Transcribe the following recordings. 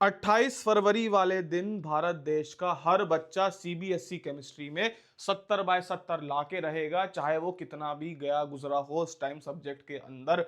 28 फरवरी वाले दिन भारत देश का हर बच्चा सीबीएसई केमिस्ट्री में 70/70 लाके रहेगा, चाहे वो कितना भी गया गुजरा हो उस टाइम सब्जेक्ट के अंदर।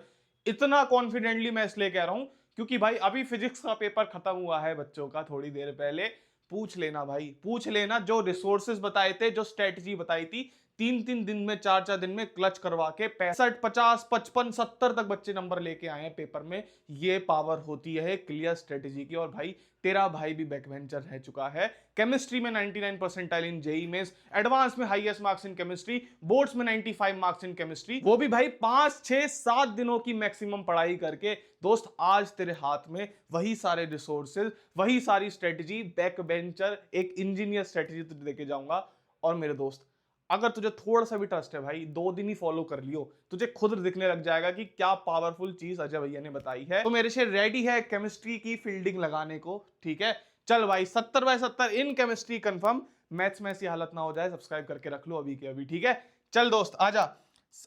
इतना कॉन्फिडेंटली मैं इसलिए कह रहा हूं क्योंकि भाई अभी फिजिक्स का पेपर खत्म हुआ है बच्चों का थोड़ी देर पहले। पूछ लेना भाई, पूछ लेना, जो रिसोर्सेज बताए थे, जो स्ट्रेटजी बताई थी, 3-3 दिन में, 4-4 दिन में क्लच करवा के 65, 50, 55, 70 तक बच्चे नंबर लेके आए हैं पेपर में। ये पावर होती है क्लियर स्ट्रेटेजी की। और भाई तेरा भाई भी बैकवेंचर रह चुका है। केमिस्ट्री में 99 percentile in JEE mains, advance में highest marks in chemistry, boards में 95 मार्क्स इन केमिस्ट्री, वो भी भाई 5, 6, 7 दिनों की मैक्सिमम पढ़ाई करके। दोस्त आज तेरे हाथ में वही सारे रिसोर्सेज, वही सारी स्ट्रेटेजी, बैक बेंचर, एक इंजीनियर स्ट्रेटेजी तुझे देके जाऊंगा। और मेरे दोस्त, अगर तुझे थोड़ा सा भी ट्रस्ट है भाई, 2 दिन ही फॉलो कर लियो, तुझे खुद दिखने लग जाएगा कि क्या पावरफुल चीज अजय भैया ने बताई है। तो मेरे से रेडी है केमिस्ट्री की फील्डिंग लगाने को, ठीक है। चल भाई 70/70 इन केमिस्ट्री कंफर्म। मैथ्स में ऐसी हालत ना हो जाए, सब्सक्राइब करके रख लो अभी के अभी, ठीक है। चल दोस्त आजा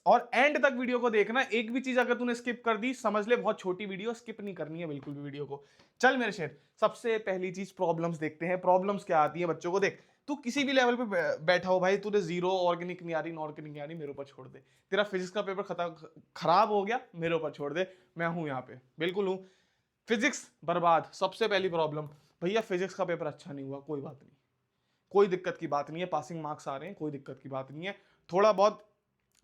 और एंड तक वीडियो को देखना। एक भी चीज अगर तूने स्किप कर दी समझ ले बहुत छोटी वीडियो, स्किप नहीं करनी है बिल्कुल भी वीडियो को। चल मेरे शेर, सबसे पहली चीज प्रॉब्लम्स देखते हैं। प्रॉब्लम्स क्या आती है बच्चों को, देख तू किसी भी लेवल पे बैठा हो भाई, तुझे जीरो ऑर्गेनिक नहीं आ रही, नॉर्गेनिक नहीं आ रही, मेरे ऊपर छोड़ दे। तेरा फिजिक्स का पेपर खत्म खराब हो गया, मेरे ऊपर छोड़ दे, मैं हूं यहाँ पे, बिल्कुल हूं। फिजिक्स बर्बाद, सबसे पहली प्रॉब्लम। भैया फिजिक्स का पेपर अच्छा नहीं हुआ, कोई बात नहीं, कोई दिक्कत की बात नहीं है, पासिंग मार्क्स आ रहे हैं, कोई दिक्कत की बात नहीं है। थोड़ा बहुत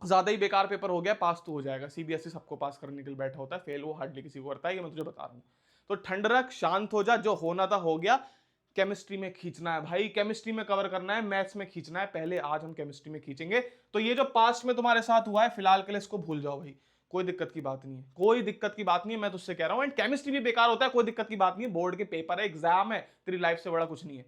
ज्यादा ही बेकार पेपर हो गया, पास तो हो जाएगा। सीबीएसई सबको पास करने के लिए बैठा होता है, फेल वो हार्डली किसी को करता है, ये मैं तुझे बता रहा हूं। तो ठंड रख, शांत हो जा, जो होना था हो गया। केमिस्ट्री में खींचना है भाई, केमिस्ट्री में कवर करना है, मैथ्स में खींचना है। पहले आज हम केमिस्ट्री में खींचेंगे। तो ये जो पास्ट में तुम्हारे साथ हुआ है फिलहाल के लिए इसको भूल जाओ भाई, कोई दिक्कत की बात नहीं है, कोई दिक्कत की बात नहीं है, मैं तुझसे कह रहा हूं। एंड केमिस्ट्री भी बेकार होता है, कोई दिक्कत की बात नहीं है, बोर्ड के पेपर है, एग्जाम है, तेरी लाइफ से बड़ा कुछ नहीं है,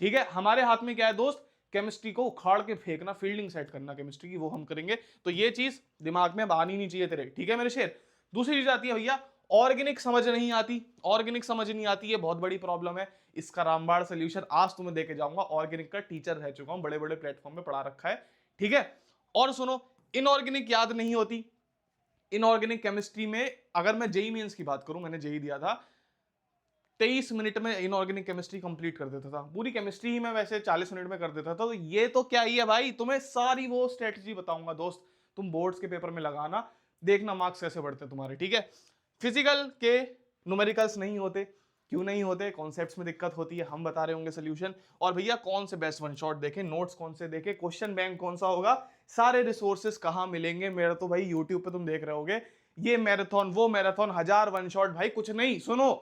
ठीक है। हमारे हाथ में क्या है दोस्त, केमिस्ट्री को उखाड़ के फेंकना, फील्डिंग सेट करना केमिस्ट्री की, वो हम करेंगे। तो ये चीज दिमाग में अब आनी नहीं चाहिए तेरे, ठीक है मेरे शेर। दूसरी चीज आती है भैया, ऑर्गेनिक समझ नहीं आती। ऑर्गेनिक समझ नहीं आती, ये बहुत बड़ी प्रॉब्लम है। इसका रामबाण सोल्यूशन आज तुम्हें देके जाऊंगा। ऑर्गेनिक का टीचर रह चुका हूं, बड़े बड़े प्लेटफॉर्म पे पढ़ा रखा है, ठीक है। और सुनो, इनऑर्गेनिक याद नहीं होती। इनऑर्गेनिक केमिस्ट्री में अगर मैं जेई मेंस की बात करूं, मैंने जेई दिया था, 23 मिनट में इनऑर्गेनिक केमिस्ट्री कंप्लीट कर देता था। पूरी केमिस्ट्री ही मैं वैसे 40 मिनट में कर देता था। तो ये तो क्या ही है भाई, तुम्हें सारी वो स्ट्रेटजी बताऊंगा दोस्त, तुम बोर्ड्स के पेपर में लगाना, देखना मार्क्स कैसे बढ़ते तुम्हारे, ठीक है। फिजिकल के न्यूमेरिकल्स नहीं होते, क्यों नहीं होते, कॉन्सेप्ट्स में दिक्कत होती है, हम बता रहे होंगे सोल्यूशन। और भैया कौन से बेस्ट वन शॉट देखें, नोट्स कौन से देखें, क्वेश्चन बैंक कौन सा होगा, सारे रिसोर्सेस कहां मिलेंगे। मेरा तो भाई यूट्यूब पे तुम देख रहे होगे, ये मैराथन वो मैराथन, 1000 वन शॉट भाई कुछ नहीं। सुनो,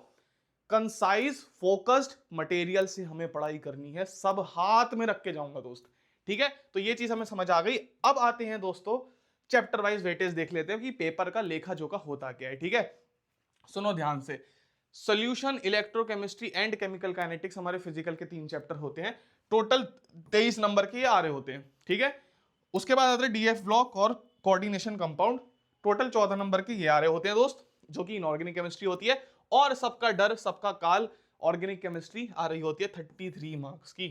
कंसाइज फोकस्ड मटेरियल से हमें पढ़ाई करनी है, सब हाथ में रख के जाऊंगा दोस्त, ठीक है। तो ये चीज हमें समझ आ गई। अब आते हैं दोस्तों, चैप्टर वाइज वेटेज देख लेते हैं कि पेपर का लेखा जोखा होता क्या है, ठीक है। सुनो ध्यान से, solution, electrochemistry and chemical kinetics हमारे फिजिकल के 3 चैप्टर होते हैं। टोटल 23 नंबर के आ रहे होते हैं, ठीक है। उसके बाद आते हैं डीएफ ब्लॉक और कोऑर्डिनेशन कंपाउंड, टोटल 14 नंबर के ये आ रहे होते हैं दोस्त, जो कि इनऑर्गेनिक केमिस्ट्री होती है। और सबका डर सबका काल, ऑर्गेनिक केमिस्ट्री आ रही होती है 33 मार्क्स की।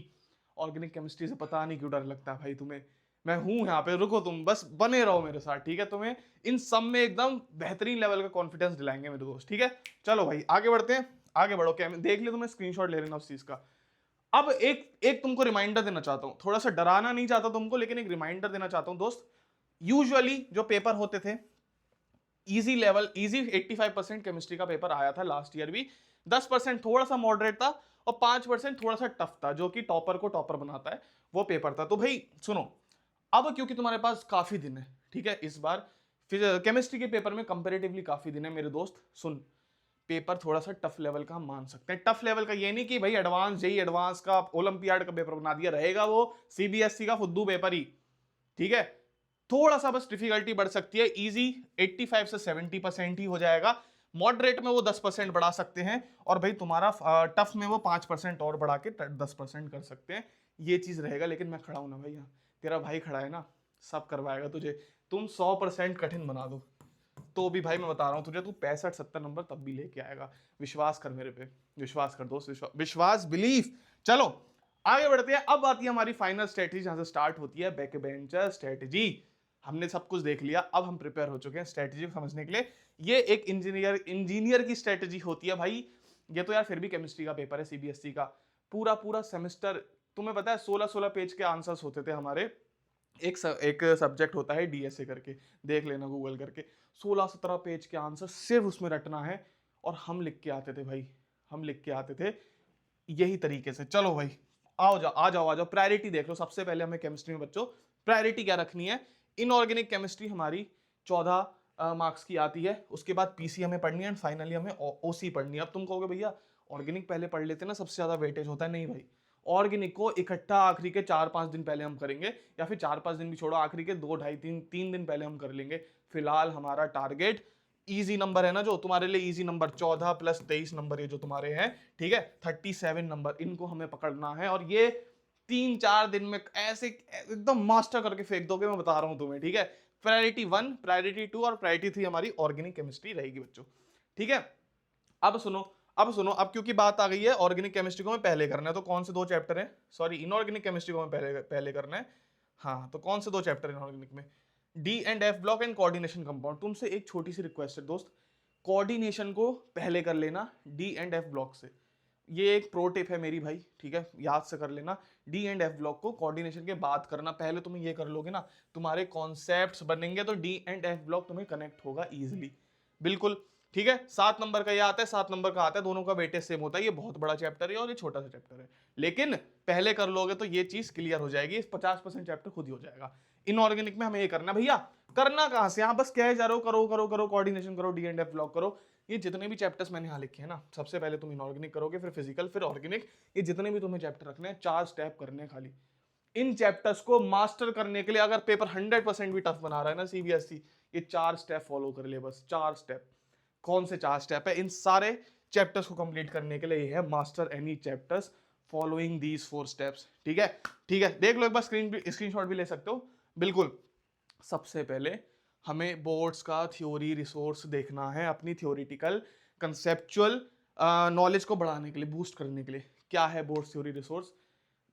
ऑर्गेनिक केमिस्ट्री से पता नहीं क्यों डर लगता है भाई तुम्हें, मैं हूं यहाँ पे, रुको तुम बस बने रहो मेरे साथ, ठीक है। तुम्हें इन सब में एकदम बेहतरीन लेवल का कॉन्फिडेंस दिलाएंगे मेरे दोस्त, ठीक है। चलो भाई आगे बढ़ते हैं, आगे बढ़ो। क्या देख ले, तुम्हें स्क्रीनशॉट ले लेना उस चीज का। अब एक एक तुमको रिमाइंडर देना चाहता हूं, थोड़ा सा डराना नहीं चाहता तुमको, लेकिन एक रिमाइंडर देना चाहता हूं दोस्त। यूजुअली जो पेपर होते थे इजी लेवल, इजी 85% केमिस्ट्री का पेपर आया था लास्ट ईयर भी। 10% थोड़ा सा मॉडरेट था और 5% थोड़ा सा टफ था, जो कि टॉपर को टॉपर बनाता है, वो पेपर था। तो भाई सुनो, अब क्योंकि तुम्हारे पास काफी दिन है, ठीक है, इस बार फिर केमिस्ट्री के पेपर में कंपेरेटिवली काफी दिन है मेरे दोस्त, सुन, पेपर थोड़ा सा टफ लेवल का हम मान सकते हैं। टफ लेवल का ये नहीं कि भाई एडवांस जेई एडवांस का ओलंपियाड का पेपर बना दिया, रहेगा वो सीबीएसई का फुद्दू पेपर ही, ठीक है। थोड़ा सा बस डिफिकल्टी बढ़ सकती है, इजी 85 से 70% ही हो जाएगा, मॉडरेट में वो 10% बढ़ा सकते हैं, और भाई तुम्हारा टफ में वो 5% और बढ़ा के 10% कर सकते हैं, ये चीज रहेगा। लेकिन मैं खड़ा हूं ना भैया, तेरा भाई खड़ा है ना, सब करवाएगा तुझे। तुम 100% कठिन बना दो तो भी भाई मैं बता रहा हूं तुझे, तू 65-70 नंबर तब भी लेके आएगा, विश्वास कर मेरे पे, विश्वास कर दोस्त, विश्वास बिलीफ। चलो आगे बढ़ते हैं। अब आती है हमारी फाइनल स्ट्रेटेजी, जहां से स्टार्ट होती है बैक बेंचर स्ट्रेटेजी। हमने सब कुछ देख लिया, अब हम प्रिपेयर हो चुके हैं स्ट्रेटेजी को समझने के लिए। ये एक इंजीनियर की स्ट्रेटेजी होती है भाई, ये तो यार फिर भी केमिस्ट्री का पेपर है सीबीएसई का, पूरा पूरा सेमेस्टर, तुम्हें पता है 16-16 पेज के आंसर्स होते थे हमारे। एक सब्जेक्ट होता है डीएसए करके, देख लेना गूगल करके, 16-17 पेज के आंसर सिर्फ उसमें रटना है, और हम लिख के आते थे भाई, हम लिख के आते थे यही तरीके से। चलो भाई आओ जाओ आ जाओ आ जाओ, प्रायोरिटी देख लो। सबसे पहले हमें केमिस्ट्री में बच्चों प्रायोरिटी क्या रखनी है, इनऑर्गेनिक केमिस्ट्री हमारी 14 मार्क्स की आती है, उसके बाद पीसी हमें पढ़नी है, एंड फाइनली हमें ओसी पढ़नी है। अब तुम कहोगे भैया ऑर्गेनिक पहले पढ़ लेते ना, सबसे ज्यादा वेटेज होता है। नहीं भाई, ऑर्गेनिक को इकट्ठा आखिरी के 4-5 दिन पहले हम करेंगे, या फिर 4-5 दिन भी छोड़ो, आखिरी के 2-2.5-3 दिन पहले हम कर लेंगे। फिलहाल हमारा टारगेट इजी नंबर है ना, जो तुम्हारे लिए इजी नंबर 14 + 23 नंबर, ये जो तुम्हारे हैं, ठीक है, 37 नंबर, इनको हमें पकड़ना है, और ये 3-4 दिन में ऐसे एकदम मास्टर करके फेंक दोगे, मैं बता रहा हूं तुम्हें, ठीक है। प्रायोरिटी 1, प्रायोरिटी 2 और प्रायोरिटी 3 हमारी ऑर्गेनिक केमिस्ट्री रहेगी बच्चों, ठीक है। अब सुनो, अब सुनो, अब क्योंकि बात आ गई है ऑर्गेनिक केमिस्ट्री को हमें पहले करना है, तो कौन से 2 चैप्टर हैं, सॉरी इनऑर्गेनिक केमिस्ट्री को हमें पहले पहले करना है। हाँ, तो कौन से 2 चैप्टर हैं इनऑर्गेनिक में, D and F block and coordination compound. तुमसे एक छोटी सी रिक्वेस्ट है दोस्त, कोऑर्डिनेशन को पहले कर लेना डी एंड एफ ब्लॉक से, ये एक प्रो टिप है मेरी भाई, ठीक है, याद से कर लेना। डी एंड एफ ब्लॉक को कोऑर्डिनेशन के बाद करना, पहले तुम ये कर लोगे ना, तुम्हारे कॉन्सेप्ट्स बनेंगे, तो डी एंड एफ ब्लॉक तुम्हें कनेक्ट होगा इजीली, बिल्कुल, ठीक है। 7 नंबर का ये आता है, 7 नंबर का आता है, दोनों का वेटेज सेम होता है। ये बहुत बड़ा चैप्टर है और ये छोटा सा चैप्टर है, लेकिन पहले कर लोगे तो ये चीज क्लियर हो जाएगी, 50% चैप्टर खुद ही हो जाएगा। इनऑर्गेनिक में हमें ये करना भैया, करना कहां से, यहाँ बस कहे जा रहे हो करो करो करो, कोऑर्डिनेशन करो, डी एंड एफ ब्लॉक करो। ये जितने भी चैप्टर्स मैंने यहाँ लिखे हैं ना, सबसे पहले तुम इनऑर्गेनिक करोगे, फिर फिजिकल, फिर ऑर्गेनिक, ये जितने भी तुम्हें चैप्टर रखने हैं, 4 स्टेप करने हैं खाली। इन चैप्टर्स को मास्टर करने के लिए, अगर पेपर 100% भी टफ बना रहा है ना सीबीएसई, ये 4 स्टेप फॉलो कर ले, बस 4 स्टेप। कौन से 4 स्टेप है, इन सारे चैप्टर्स को कंप्लीट करने के लिए ये है, master any chapters following these 4 steps, ठीक है, ठीक है। देख लो एक बार, स्क्रीनशॉट भी ले सकते हो, बिल्कुल। सबसे पहले हमें बोर्ड्स का थ्योरी रिसोर्स देखना है, अपनी थ्योरेटिकल कंसेप्चुअल नॉलेज को बढ़ाने के लिए, बूस्ट करने के लिए। क्या है बोर्ड्स थ्योरी रिसोर्स,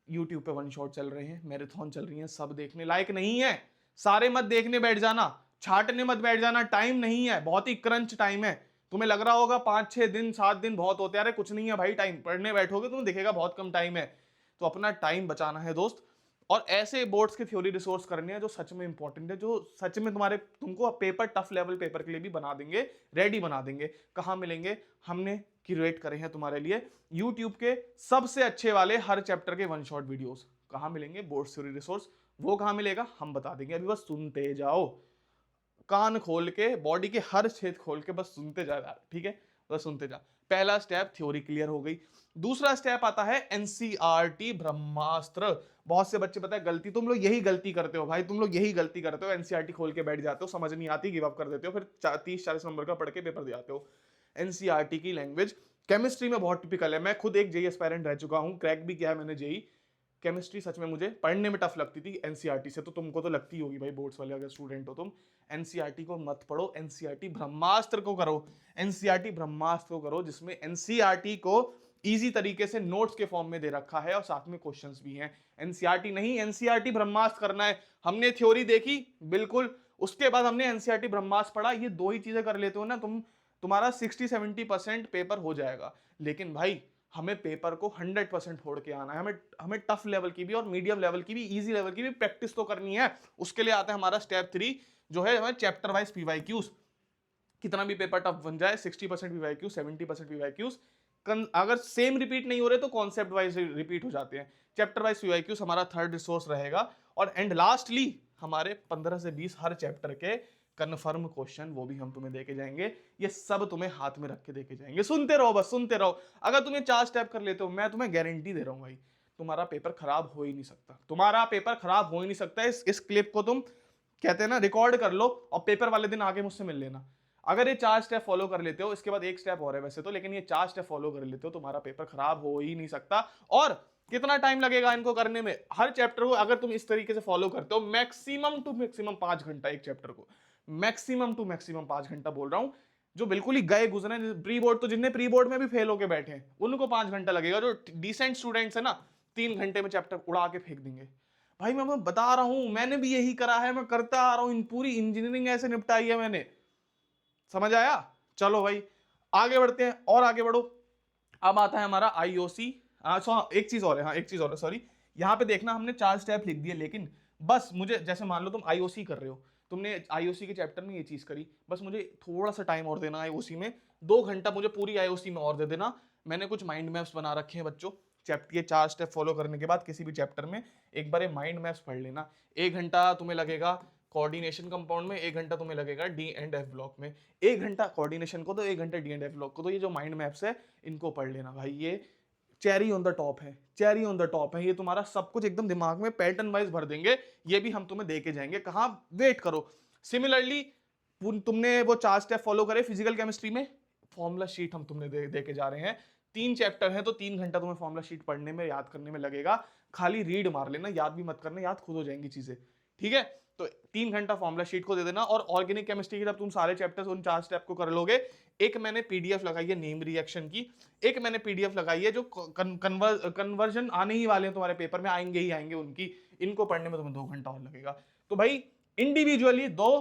यूट्यूब पे 1 शॉट चल रहे हैं, मैराथन चल रही है, सब देखने लायक नहीं है, सारे मत देखने बैठ जाना, छाटने मत बैठ जाना, टाइम नहीं है, बहुत ही क्रंच टाइम है। तुम्हें लग रहा होगा 5-6 दिन 7 दिन बहुत होते हैं, अरे कुछ नहीं है भाई, टाइम पढ़ने बैठोगे तुम्हें दिखेगा बहुत कम टाइम है, तो अपना टाइम बचाना है दोस्त। और ऐसे बोर्ड्स के थ्योरी रिसोर्स करने हैं जो सच में इंपॉर्टेंट है, जो सच में तुमको पेपर टफ लेवल पेपर के लिए भी बना देंगे, रेडी बना देंगे। कहां मिलेंगे, हमने क्यूरेट करे हैं तुम्हारे लिए यूट्यूब के सबसे अच्छे वाले हर चैप्टर के 1 शॉट वीडियोस। कहां मिलेंगे बोर्ड्स थ्योरी रिसोर्स, वो कहां मिलेगा हम बता देंगे, अभी बस सुनते जाओ, कान खोल के, बॉडी के हर क्षेत्र खोल के बस सुनते जा, ठीक है, बस सुनते जा। पहला स्टेप थ्योरी क्लियर हो गई। दूसरा स्टेप आता है एनसीईआरटी ब्रह्मास्त्र। बहुत से बच्चे पता है गलती, तुम लोग यही गलती करते हो भाई, तुम लोग यही गलती करते हो, एनसीईआरटी खोल के बैठ जाते हो, समझ नहीं आती, गिव अप कर देते हो, फिर 30-40 नंबर का पढ़ के पेपर दे आते हो। एनसीईआरटी की लैंग्वेज केमिस्ट्री में बहुत टिपिकल है, मैं खुद एक जेई एस्पायरेंट रह चुका हूं, क्रैक भी किया है मैंने जेई। केमिस्ट्री सच में मुझे पढ़ने में टफ लगती थी एनसीईआरटी से, तो तुमको तो लगती होगी भाई, बोर्ड्स वाले अगर स्टूडेंट हो तुम। एनसीईआरटी को मत पढ़ो, एनसीईआरटी ब्रह्मास्त्र को करो, एनसीईआरटी ब्रह्मास्त्र को करो, जिसमें एनसीईआरटी को इजी तरीके से नोट्स के फॉर्म में दे रखा है और साथ में क्वेश्चंस भी हैं। एनसीईआरटी नहीं, एनसीईआरटी ब्रह्मास्त्र करना है। हमने थ्योरी देखी, बिल्कुल, उसके बाद हमने एनसीईआरटी ब्रह्मास्त्र पढ़ा, ये 2 ही चीजें कर लेते हो ना तुम्हारा 60-70% पेपर हो जाएगा। लेकिन भाई हमें पेपर को 100% फोड़ के आना है, हमें टफ लेवल की भी और मीडियम लेवल की भी, इजी लेवल की भी प्रैक्टिस तो करनी है। उसके लिए आता है हमारा स्टेप 3, जो है हमारे चैप्टर वाइज पीवाईक्यूज। कितना भी पेपर टफ बन जाए, 60% पीवाईक्यू, 70% पीवाईक्यूज, अगर सेम रिपीट नहीं हो रहे तो कॉन्सेप्ट वाइज रिपीट हो जाते हैं। चैप्टर वाइज पीवाईक्यूज हमारा थर्ड रिसोर्स रहेगा। और एंड लास्टली हमारे 15 से 20 हर चैप्टर के कन्फर्म क्वेश्चन, वो भी हम तुम्हें देके जाएंगे, ये सब तुम्हें हाथ में रख के देके जाएंगे। सुनते रहो, बस सुनते रहो। अगर तुम ये 4 स्टेप कर लेते हो, मैं तुम्हें गारंटी दे रहा हूं भाई, तुम्हारा पेपर खराब हो ही नहीं सकता, तुम्हारा पेपर खराब हो ही नहीं सकता। इस क्लिप को तुम कहते हैं ना रिकॉर्ड कर लो और पेपर वाले दिन आके मुझसे मिल लेना। अगर ये 4 स्टेप फॉलो कर लेते हो, इसके बाद एक स्टेप और है वैसे तो, लेकिन ये 4 स्टेप फॉलो कर लेते हो, तुम्हारा पेपर खराब हो ही नहीं सकता। और कितना टाइम लगेगा इनको करने में, हर चैप्टर को अगर तुम इस तरीके से फॉलो करते हो, मैक्सिमम टू मैक्सिमम 5 घंटा एक चैप्टर को, मैक्सिमम टू मैक्सिमम 5 घंटा बोल रहा हूं। जो बिल्कुल ही गए गुजरे प्री बोर्ड, तो जितने प्री बोर्ड में भी फेल होके बैठे हैं उनको 5 घंटा लगेगा। जो डिसेंट स्टूडेंट्स है ना, 3 घंटे में चैप्टर उड़ा के फेंक देंगे। भाई मैं बता रहा हूं, मैंने भी यही करा है, मैं करता आ रहा हूं, पूरी इंजीनियरिंग ऐसे निपटाई है मैंने, समझ आया। चलो भाई आगे बढ़ते हैं, और आगे बढ़ो। अब आता है हमारा आईओसी। एक चीज और है, हाँ एक चीज और है, सॉरी। यहाँ पे देखना हमने 4 स्टेप लिख दिए, लेकिन बस मुझे, जैसे मान लो तुम आईओसी कर रहे हो, तुमने आईओसी के चैप्टर में ये चीज करी, बस मुझे थोड़ा सा टाइम और देना आईओसी में, 2 घंटा मुझे पूरी आईओसी में और दे देना। मैंने कुछ माइंड मैप्स बना रखे हैं बच्चों, चैप्टर ये 4 स्टेप फॉलो करने के बाद किसी भी चैप्टर में एक बार ये माइंड मैप्स पढ़ लेना। 1 घंटा तुम्हें लगेगा कोऑर्डिनेशन कंपाउंड में, 1 घंटा तुम्हें लगेगा डी एंड एफ ब्लॉक में। 1 घंटा कोऑर्डिनेशन को तो 1 घंटा डी एंड एफ ब्लॉक को। तो ये जो माइंड मैप्स है इनको पढ़ लेना भाई, ये चेरी ऑन द टॉप है, चेरी ऑन द टॉप है। ये तुम्हारा सब कुछ एकदम दिमाग में पैटर्न वाइज भर देंगे। ये भी हम तुम्हें दे के जाएंगे, कहाँ, वेट करो। सिमिलरली तुमने वो 4 स्टेप फॉलो करे फिजिकल केमिस्ट्री में, फॉर्मूला शीट हम तुमने दे के जा रहे हैं। 3 चैप्टर है तो 3 घंटा तुम्हें फॉर्मूला शीट पढ़ने में, याद करने में लगेगा। खाली रीड मार लेना, याद भी मत करना, याद खुद हो जाएंगी चीजें, ठीक है। तो 3 घंटा फॉर्मूला शीट को दे देना। और ऑर्गेनिक केमिस्ट्री की जब तुम सारे चैप्टर्स उन 4 स्टेप को कर लोगे, एक मैंने पीडीएफ लगाई है नेम रिएक्शन की, एक मैंने पीडीएफ लगाई है जो कन्वर्जन आने ही वाले हैं तुम्हारे पेपर में, आएंगे ही आएंगे उनकी, इनको पढ़ने में तुम्हें 2 घंटा और लगेगा। तो भाई इंडिविजुअली 2,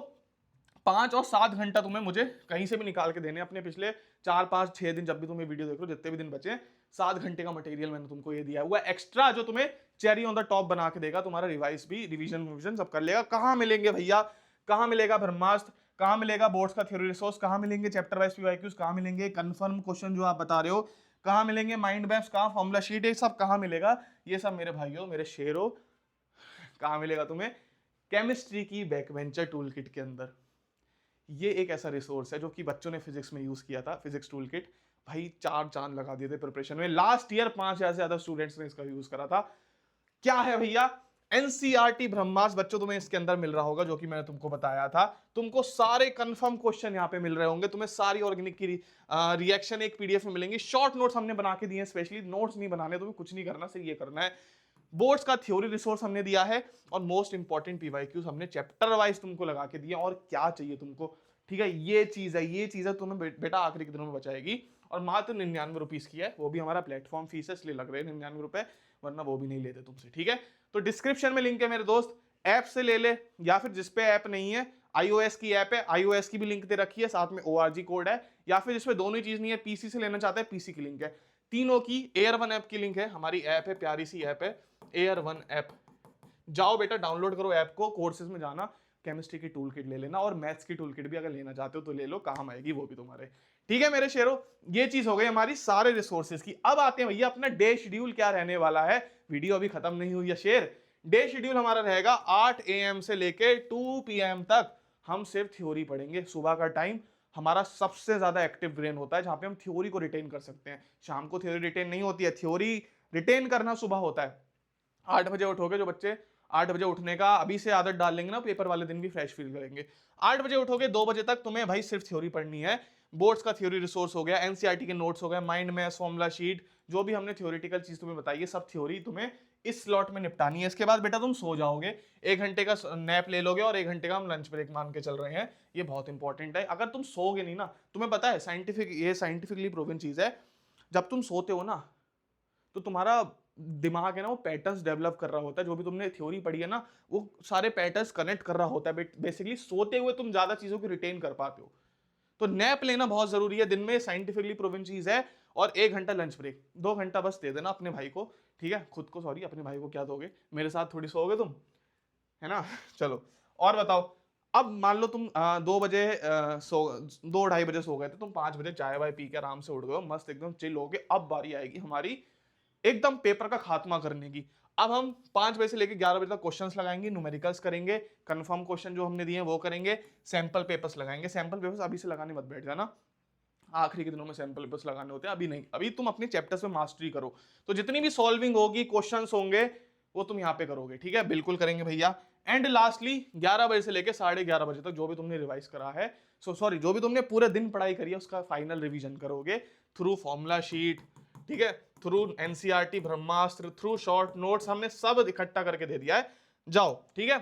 5 और 7 घंटा तुम्हें मुझे कहीं से भी निकाल के देने, अपने पिछले 4, 5, 6 दिन जब भी तुम्हें वीडियो देख लो, जितने भी दिन बचे, 7 घंटे का मटेरियल मैंने तुमको ये दिया हुआ है एक्स्ट्रा, जो तुम्हें चेरी ऑन द टॉप बना के देगा। तुम्हारा रिवाइज भी, रिवीजन सब कर लेगा। कहाँ मिलेंगे भैया, कहाँ मिलेगा ब्रह्मास्त्र, कहाँ मिलेगा बोर्ड्स का थ्योरी रिसोर्स, कहाँ मिलेंगे चैप्टर वाइज पीवाईक्यूज, कहाँ मिलेंगे कंफर्म क्वेश्चन जो आप बता रहे हो, कहाँ मिलेंगे माइंड मैप्स, कहाँ फॉर्मूला शीट, ये सब कहाँ मिलेगा? ये सब मेरे भाइयों, मेरे शेरों, कहाँ मिलेगा तुम्हें? केमिस्ट्री की बैकवेंचर टूल किट के अंदर। ये एक ऐसा रिसोर्स है जो कि बच्चों ने फिजिक्स में यूज किया था, फिजिक्स टूल किट। भाई 4 चांद लगा दिए थे प्रिपरेशन में। लास्ट ईयर 5,000 से ज्यादा स्टूडेंट्स ने इसका यूज करा था। क्या है भैया? एनसीईआरटी ब्रह्मास्त्र बच्चों तुम्हें इसके अंदर मिल रहा होगा, जो कि मैंने तुमको बताया था। तुमको सारे कंफर्म क्वेश्चन यहाँ पे मिल रहे होंगे, तुम्हें सारी ऑर्गेनिक की रिएक्शन एक पीडीएफ में मिलेंगी। शॉर्ट नोट्स हमने बना के दिए हैं, स्पेशली नोट्स नहीं बनाने, तुम्हें कुछ नहीं करना, सिर्फ ये करना है। बोर्ड्स का थ्योरी रिसोर्स हमने दिया है, और मोस्ट इंपॉर्टेंट पीवाईक्यूज हमने चैप्टर वाइज तुमको लगा के दिया। और क्या चाहिए तुमको, ठीक है, ये चीज है तुम्हें बेटा आखिरी के दिनों में बचाएगी। और मात्र 99 रुपीज की है, वो भी हमारा प्लेटफॉर्म फीस है इसलिए लग रहे हैं 99 रुपए, वरना वो भी नहीं लेते तुमसे, ठीक है। तो डिस्क्रिप्शन में लिंक है मेरे दोस्त, ऐप से ले ले, या फिर जिसपे ऐप नहीं है, iOS की ऐप है, iOS की भी लिंक दे रखी है, साथ में ORG कोड है। या फिर जिसपे दोनों ही चीज नहीं है, पीसी से लेना चाहते हैं, पीसी की लिंक है। तीनों की एयर वन ऐप की लिंक है, हमारी ऐप है, प्यारी सी ऐप है एयर वन ऐप। जाओ बेटा डाउनलोड करो ऐप को, कोर्सेज में जाना, केमिस्ट्री की टूल किट ले लेना, और मैथ्स की टूल किट भी अगर लेना चाहते हो तो ले लो, काम आएगी वो भी तुम्हारे, ठीक है मेरे शेरों। ये चीज हो गई हमारी सारे रिसोर्सेज की। अब आते हैं भैया अपना डे शेड्यूल क्या रहने वाला है। वीडियो अभी खत्म नहीं हुई है शेर। डे शेड्यूल हमारा रहेगा 8 AM से लेके 2 PM तक हम सिर्फ थ्योरी पढ़ेंगे। सुबह का टाइम हमारा सबसे ज्यादा एक्टिव ब्रेन होता है, जहां पे हम थ्योरी को रिटेन कर सकते हैं। शाम को थ्योरी रिटेन नहीं होती है, थ्योरी रिटेन करना सुबह होता है। 8 बजे उठोगे जो बच्चे, 8 बजे उठने का अभी से आदत डाल लेंगे ना, पेपर वाले दिन भी फ्रेश फील करेंगे। 8 बजे उठोगे, 2 बजे तक तुम्हें भाई सिर्फ थ्योरी पढ़नी है। बोर्ड्स का थ्योरी रिसोर्स हो गया, एनसीईआरटी के नोट्स हो गए, माइंड मैप्स, फॉर्मूला शीट, जो भी हमने थ्योरेटिकल चीज तुम्हें बताई है, सब थ्योरी तुम्हें इस स्लॉट में निपटानी है। इसके बाद बेटा तुम सो जाओगे, 1 घंटे का नैप ले लोगे, और 1 घंटे का हम लंच ब्रेक मान के चल रहे हैं। ये बहुत इंपॉर्टेंट है। अगर तुम सोओगे नहीं ना, तुम्हें पता है ये साइंटिफिकली प्रूवन चीज है, जब तुम सोते हो ना तो तुम्हारा दिमाग है ना, वो पैटर्न्स डेवलप कर रहा होता है। जो भी तुमने थ्योरी पढ़ी है ना, वो सारे पैटर्न्स कनेक्ट कर रहा होता है। बेसिकली सोते हुए तुम ज्यादा चीजों को रिटेन कर पाते हो। तो नैप लेना बहुत जरूरी है दिन में, साइंटिफिकली प्रूवन चीज है। और 1 घंटा लंच ब्रेक, 2 घंटा बस दे देना अपने भाई को, ठीक है, खुद को सॉरी, अपने भाई को क्या दोगे, मेरे साथ थोड़ी सोओगे तुम, है ना। चलो और बताओ। अब मान लो तुम 2 बजे 2-2:30 बजे सो गए थे, तुम 5 बजे चाय वाय पी के आराम से उठ गए हो, मस्त एकदम चिल हो गए। अब बारी आएगी हमारी एकदम पेपर का खात्मा करने की। अब हम 5 बजे से लेकर 11 बजे तक क्वेश्चंस लगाएंगे, न्यूमेरिकल्स करेंगे, कंफर्म क्वेश्चन जो हमने दिए हैं वो करेंगे, सैंपल पेपर्स लगाएंगे। सैंपल पेपर्स अभी से लगाने मत बैठ जाना, आखिरी के दिनों में सैंपल पेपर्स लगाने होते हैं, अभी नहीं। अभी तुम अपने चैप्टर्स में मास्टरी करो, तो जितनी भी सॉल्विंग होगी, क्वेश्चंस होंगे, वो तुम यहाँ पे करोगे, ठीक है, बिल्कुल करेंगे भैया। एंड लास्टली 11 बजे से लेकर 11:30 बजे तक जो भी तुमने रिवाइज करा है, जो भी तुमने पूरे दिन पढ़ाई करी है, उसका फाइनल रिवीजन करोगे थ्रू फॉर्मूला शीट, ठीक है, थ्रू एनसीईआरटी ब्रह्मास्त्र, थ्रू शॉर्ट नोट्स, हमने सब इकट्ठा करके दे दिया है। जाओ, ठीक है।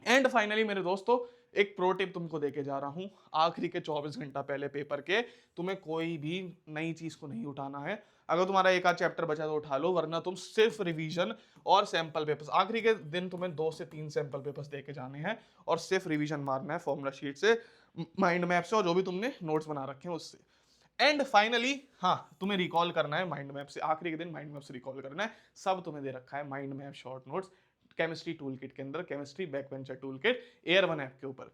एंड फाइनली मेरे दोस्तों, एक प्रो टिप तुमको देके जा रहा हूं। आखिरी के 24 घंटा पहले पेपर के तुम्हें कोई भी नई चीज को नहीं उठाना है। अगर तुम्हारा एक आध चैप्टर बचा तो उठा लो, वरना तुम सिर्फ रिवीजन और सैंपल पेपर्स, आखिरी के दिन तुम्हें 2 से 3 सैंपल पेपर्स देके जाने हैं, और सिर्फ रिवीजन मारना है फॉर्मूला शीट से, माइंड मैप से, और जो भी तुमने नोट्स बना रखे हैं उससे। एंड फाइनली हाँ, तुम्हें रिकॉल करना है माइंड मैप से, आखिरी के दिन माइंड मैप से रिकॉल करना है। सब तुम्हें दे रखा है, mind map, short notes, chemistry tool kit के अंदर, chemistry back bencher tool kit, air one app के ऊपर।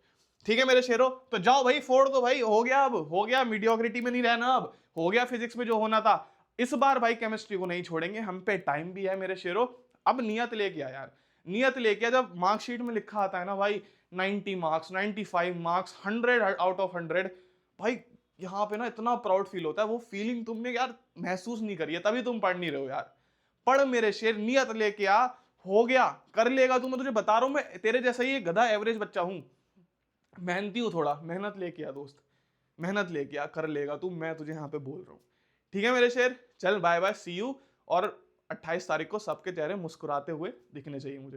ठीक है मेरे शेरों, तो जाओ भाई फोड़ दो भाई, हो गया, अब हो गया, मीडियोक्रिटी में नहीं रहना, अब हो गया फिजिक्स में जो होना था। इस बार भाई केमिस्ट्री को नहीं छोड़ेंगे, हम पे टाइम भी है मेरे शेरों। अब नियत लेके आ यार, नियत लेके आ। जब मार्कशीट में लिखा आता है ना भाई 90 मार्क्स, 95 मार्क्स, 100 आउट ऑफ 100, भाई यहाँ पे ना इतना प्राउड फील होता है। वो फीलिंग तुमने यार महसूस नहीं करी है, तभी तुम पढ़ नहीं रहे हो यार। पढ़ मेरे शेर, नियत लेके आ, हो गया, कर लेगा तू। मैं तुझे बता रहा हूं, मैं तेरे जैसा ही एक गधा एवरेज बच्चा हूं, मेहनती हूं थोड़ा। मेहनत लेके आ दोस्त, मेहनत लेके आ, कर लेगा तू, मैं तुझे यहाँ पे बोल रहा हूँ। ठीक है मेरे शेर, चल बाय बाय, सी यू। और 28 तारीख को सबके चेहरे मुस्कुराते हुए दिखने चाहिए मुझे।